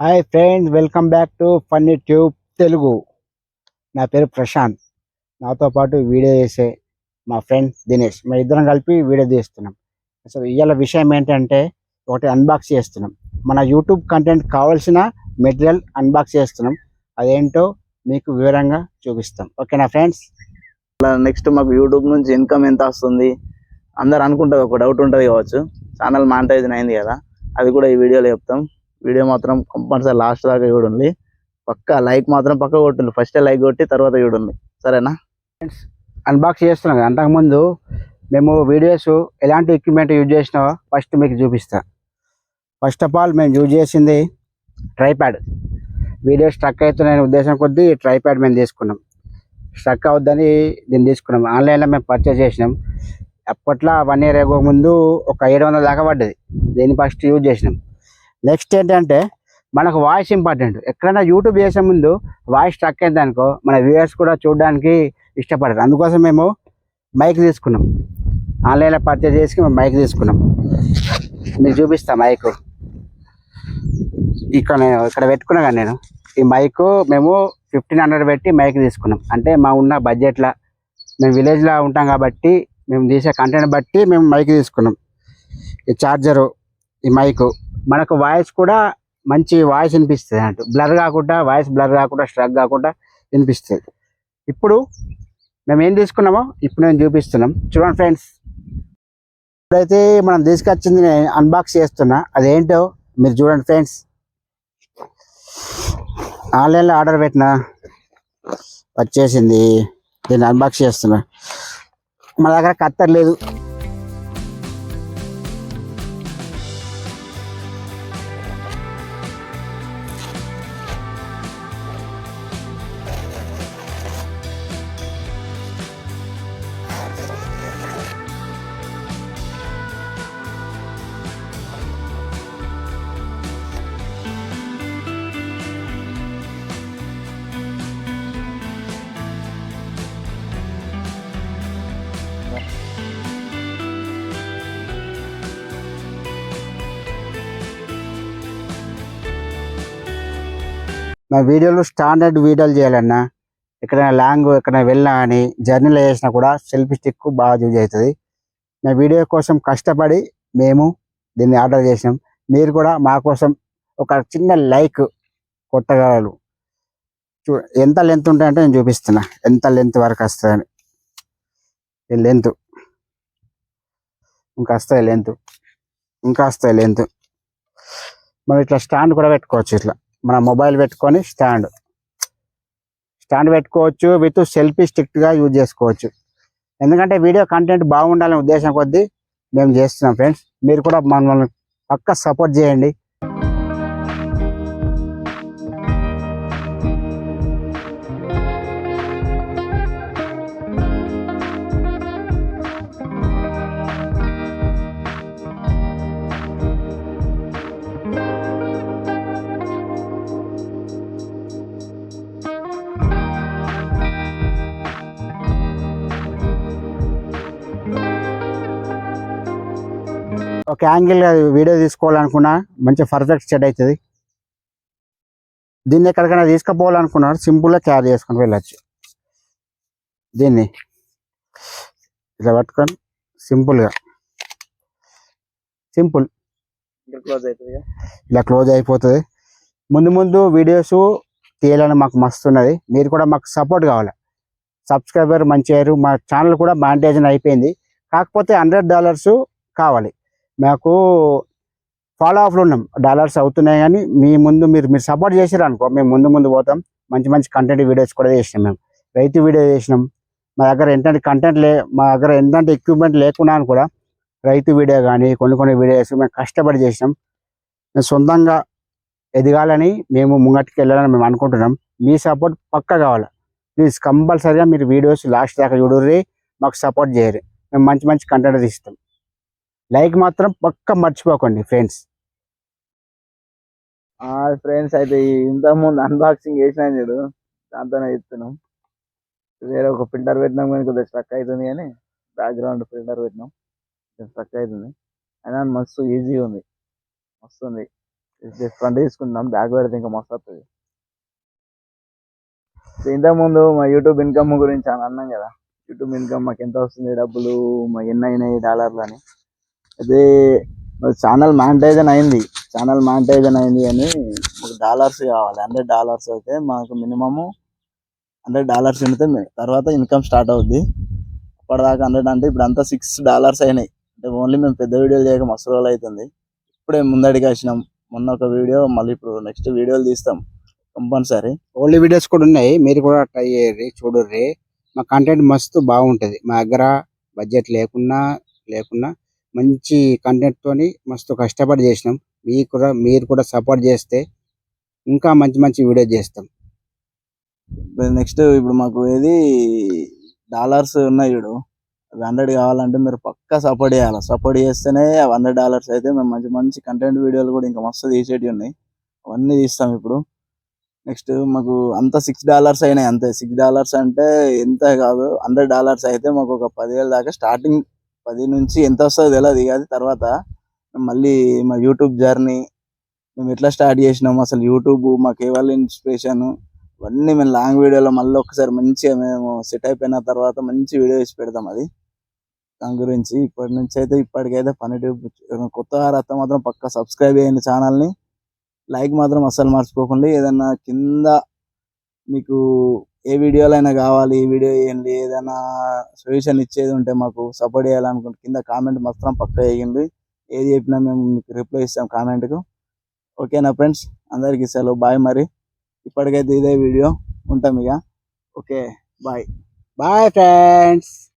Hi friends, welcome back to funny tube Telugu. నా పేరు ప్రశాంత్. నాతో పాటు వీడియో చేసే మా ఫ్రెండ్ దినేష్, మా ఇద్దరం కలిపి వీడియో తీస్తున్నాం. అసలు ఇవాళ విషయం ఏంటంటే ఒకటి అన్బాక్స్ చేస్తున్నాం. మన యూట్యూబ్ కంటెంట్ కావాల్సిన మెటీరియల్ అన్బాక్స్ చేస్తున్నాం. అదేంటో మీకు వివరంగా చూపిస్తాం. ఓకేనా ఫ్రెండ్స్? నెక్స్ట్ మాకు యూట్యూబ్ నుంచి ఇన్కమ్ ఎంత వస్తుంది అందరు అనుకుంటుంది, ఒక డౌట్ ఉంటుంది కావచ్చు. ఛానల్ మానిటైజన్ అయింది కదా, అది కూడా ఈ వీడియోలో చెప్తాం. వీడియో మాత్రం కంపల్సరీ లాస్ట్ దాకా చూడండి. పక్కా లైక్ మాత్రం పక్క కొట్టింది, ఫస్ట్ లైక్ కొట్టి తర్వాత చూడండి, సరేనా? అన్బాక్స్ చేస్తున్నాం. అంతకుముందు మేము వీడియోస్ ఎలాంటి ఎక్విప్మెంట్ యూజ్ చేసినావో ఫస్ట్ మీకు చూపిస్తాం. ఫస్ట్ ఆఫ్ ఆల్ మేము యూజ్ చేసింది ట్రైప్యాడ్. వీడియో స్ట్రక్ అవుతున్నాయనే ఉద్దేశం కొద్దీ ట్రైప్యాడ్ మేము తీసుకున్నాం. స్ట్రక్ అవుద్దని దీన్ని తీసుకున్నాం. ఆన్లైన్లో మేము పర్చేస్ చేసినాం. అప్పట్లో 1 year ago ముందు ఒక 700 దాకా పడ్డది. దీన్ని ఫస్ట్ యూజ్ చేసినాం. నెక్స్ట్ ఏంటంటే మనకు వాయిస్ ఇంపార్టెంట్. ఎక్కడైనా యూట్యూబ్ చేసే ముందు వాయిస్ స్ట్రక్ అయింది అనుకో, మన వ్యూవర్స్ కూడా చూడడానికి ఇష్టపడరు. అందుకోసం మేము మైక్ తీసుకున్నాం. ఆన్లైన్లో పర్చేస్ చేసి మేము మైక్ తీసుకున్నాం. మీకు చూపిస్తా మైక్. ఇక్కడ పెట్టుకున్నా కానీ నేను ఈ మైక్ మేము 1500 పెట్టి మైక్ తీసుకున్నాం. అంటే మా ఉన్న బడ్జెట్లో మేము విలేజ్లో ఉంటాం కాబట్టి మేము తీసే కంటెంట్ బట్టి మేము మైక్ తీసుకున్నాం. ఈ ఛార్జరు, ఈ మైకు మనకు వాయిస్ కూడా మంచి వాయిస్ వినిపిస్తుంది అంటూ, వాయిస్ బ్లర్ కాకుండా స్ట్రక్ కాకుండా వినిపిస్తుంది. ఇప్పుడు మేము ఏం తీసుకున్నామో ఇప్పుడు నేను చూపిస్తున్నాం, చూడండి ఫ్రెండ్స్. ఇప్పుడైతే మనం తీసుకొచ్చింది నేను అన్బాక్స్ చేస్తున్నా. అదేంటో మీరు చూడండి ఫ్రెండ్స్. ఆన్లైన్లో ఆర్డర్ పెట్టిన వచ్చేసింది. దీన్ని అన్బాక్స్ చేస్తున్నా. మన దగ్గర కత్తర్ లేదు. నా వీడియోలు స్టాండర్డ్ వీడియోలు చేయాలన్నా, ఎక్కడైనా వెళ్ళినా కానీ జర్నీలో చేసినా కూడా సెల్ఫీ స్టిక్ బాగా యూజ్ అవుతుంది. నా వీడియో కోసం కష్టపడి మేము దీన్ని ఆర్డర్ చేసినాం. మీరు కూడా మా కోసం ఒక చిన్న లైక్ కొట్టగలరు. ఎంత లెంత్ ఉంటాయంటే నేను చూపిస్తున్నా, ఎంత లెంత్ వరకు వస్తుందని. ఈ లెంత్ ఇంకా వస్తాయి లెంత్. మనం ఇట్లా స్టాండ్ కూడా పెట్టుకోవచ్చు. ఇట్లా మన మొబైల్ పెట్టుకొని స్టాండ్ పెట్టుకోవచ్చు. విత్ సెల్ఫీ స్టిక్గా యూజ్ చేసుకోవచ్చు. ఎందుకంటే వీడియో కంటెంట్ బాగుండాలనే ఉద్దేశం కొద్దీ మేము చేస్తున్నాం ఫ్రెండ్స్. మీరు కూడా మనల్ని పక్కా సపోర్ట్ చేయండి. ఒక యాంగిల్ వీడియో తీసుకోవాలనుకున్నా మంచి పర్ఫెక్ట్ సెట్ అవుతుంది. దీన్ని ఎక్కడికైనా తీసుకుపోవాలనుకున్నారు సింపుల్గా క్యారీ చేసుకొని వెళ్ళచ్చు. దీన్ని ఇలా పట్టుకొని సింపుల్ ఇలా క్లోజ్ అయిపోతుంది. ముందు వీడియోస్ తీయాలని మాకు మస్తు ఉన్నది. మీరు కూడా మాకు సపోర్ట్ కావాలి. సబ్స్క్రైబర్ మంచి అయ్యారు. మా ఛానల్ కూడా మానిటైజేషన్ అయిపోయింది. కాకపోతే $100 కావాలి. మాకు ఫాలో అప్లో ఉన్నాం. డాలర్స్ అవుతున్నాయి కానీ మీరు సపోర్ట్ చేసారు అనుకో, మేము ముందు పోతాం. మంచి కంటెంట్ వీడియోస్ కూడా చేసినాం. మేము రైతు వీడియో చేసినాం. మా దగ్గర ఎంతంటి ఎక్విప్మెంట్ లేకున్నా కూడా రైతు వీడియో కానీ కొన్ని వీడియోస్ మేము కష్టపడి చేసినాం. మేము సొంతంగా ఎదగాలని, మేము ముంగటికి వెళ్ళాలని మేము అనుకుంటున్నాం. మీ సపోర్ట్ పక్కా కావాలి. ప్లీజ్ కంపల్సరీగా మీరు వీడియోస్ లాస్ట్ దాకా చూడర్రి, మాకు సపోర్ట్ చేయరు. మేము మంచి కంటెంట్ తీస్తాం. లైక్ మాత్రం పక్క మర్చిపోకండి ఫ్రెండ్స్. ఫ్రెండ్స్ అయితే ఇంతకుముందు అన్బాక్సింగ్ చేసినా చూడు, దాంతోనే ఇస్తున్నాం. వేరే ఒక ఫిల్టర్ పెట్టినాం కానీ కొద్దిగా స్ట్రక్ అవుతుంది, కానీ బ్యాక్గ్రౌండ్ ఫిల్టర్ పెట్టినాం, స్ట్రక్ అవుతుంది. అయినా మస్తు ఈజీగా ఉంది, మస్తుంది. ఫ్రంట్ తీసుకుంటున్నాం, బ్యాక్ పెడితే ఇంకా మస్తు వస్తుంది. ఇంతకుముందు మా యూట్యూబ్ ఇన్కమ్ గురించి అని అన్నాం కదా, యూట్యూబ్ ఇన్కమ్ మాకు ఎంత వస్తుంది, డబ్బులు మాకు ఎన్ని అయినాయి డాలర్లు అని. అయితే ఛానల్ మానిటైజన్ అయింది, అని మాకు డాలర్స్ కావాలి. $100 అయితే మాకు మినిమము $100 ఉంటే తర్వాత ఇన్కమ్ స్టార్ట్ అవుద్ది. అప్పటిదాకా 100 అంటే ఇప్పుడు అంతా $6 అయినాయి. అంటే ఓన్లీ మేము పెద్ద వీడియోలు చేయక మస్తు రోజులు అవుతుంది. ఇప్పుడే ముందడికి వచ్చినాం. మొన్న ఒక వీడియో, మళ్ళీ ఇప్పుడు నెక్స్ట్ వీడియోలు తీస్తాం కంపల్సరీ. ఓన్లీ వీడియోస్ కూడా ఉన్నాయి, మీరు కూడా ట్రై చేయర్రి, చూడుర్రి. మా కంటెంట్ మస్తు బాగుంటది. మా దగ్గర బడ్జెట్ లేకున్నా మంచి కంటెంట్ తోని మస్తు కష్టపడి చేసినాం. మీరు కూడా సపోర్ట్ చేస్తే ఇంకా మంచి మంచి వీడియో చేస్తాం. నెక్స్ట్ ఇప్పుడు మాకు ఏది డాలర్స్ ఉన్నాయి చూడు, అవి 100 కావాలంటే మీరు పక్కా సపోర్ట్ చేయాలి. సపోర్ట్ చేస్తేనే అవి $100 అయితే మేము మంచి మంచి కంటెంట్ వీడియోలు కూడా ఇంకా మస్తు తీసేటివి ఉన్నాయి, అవన్నీ తీస్తాం ఇప్పుడు. నెక్స్ట్ మాకు అంత $6 అయినాయి అంతే. $6 అంటే ఎంత కాదు, $100 అయితే మాకు ఒక 10,000 దాకా స్టార్టింగ్. 10 నుంచి ఎంత వస్తుందో తెలియదు కాదు. తర్వాత మళ్ళీ మా యూట్యూబ్ జర్నీ, మేము ఎట్లా స్టార్ట్ చేసినాము, అసలు యూట్యూబ్ మాకు ఏ వాళ్ళ ఇన్స్పిరేషన్, ఇవన్నీ మేము లాంగ్ వీడియోలో మళ్ళీ ఒకసారి మంచిగా మేము సెట్ అయిపోయిన తర్వాత మంచి వీడియో వేసి పెడతాం. అది దాని గురించి ఇప్పటి నుంచి అయితే ఇప్పటికైతే పని ట్యూబ్ కొత్తగా రాస్తే మాత్రం పక్కా సబ్స్క్రైబ్ చేయండి ఛానల్ని. లైక్ మాత్రం అస్సలు మర్చిపోకండి. ఏదన్నా కింద మీకు ఏ వీడియోలైనా కావాలి, ఈ వీడియో చేయండి, ఏదైనా సొల్యూషన్ ఇచ్చేది ఉంటే మాకు సపోర్ట్ చేయాలనుకుంటే కింద కామెంట్ మాత్రం పక్కా చేయండి. ఏది చెప్పినా మేము మీకు రిప్లై ఇస్తాం కామెంట్కు. ఓకేనా ఫ్రెండ్స్, అందరికీ సెలవు, బాయ్. మరి ఇప్పటికైతే ఇదే వీడియో, ఉంటాం ఇక. Okay, bye. Bye friends.